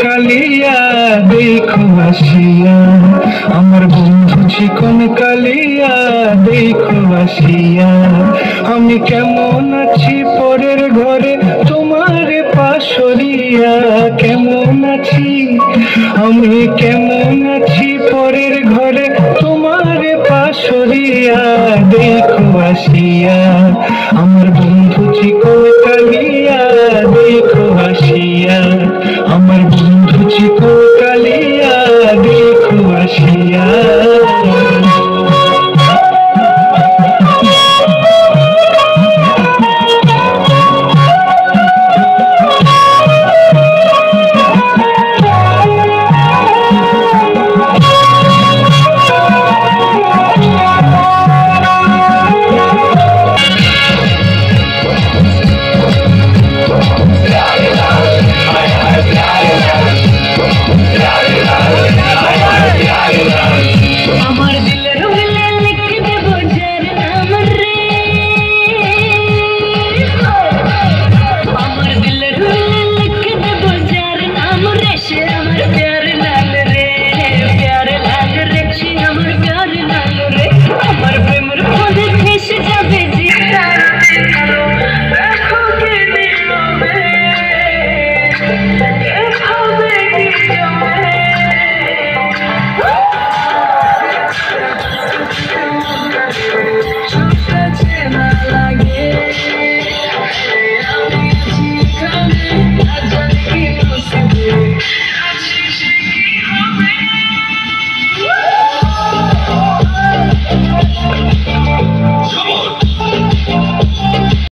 কালিয়া দেখো আসিয়া, আমার বন্ধু চিকন কালিয়া দেখো আসিয়া। আমি কেমন আছি পরের ঘরে তোমার পাশরিয়া, কেমন আছি আমি কেমন আছি পরের ঘরে তোমার পাশরিয়া দেখো আসিয়া। আমার বন্ধু চিকন কালিয়া দেখো আসিয়া, আমার বন্ধু চিকন কালিয়া দেখো আসিয়া। আমার দিলের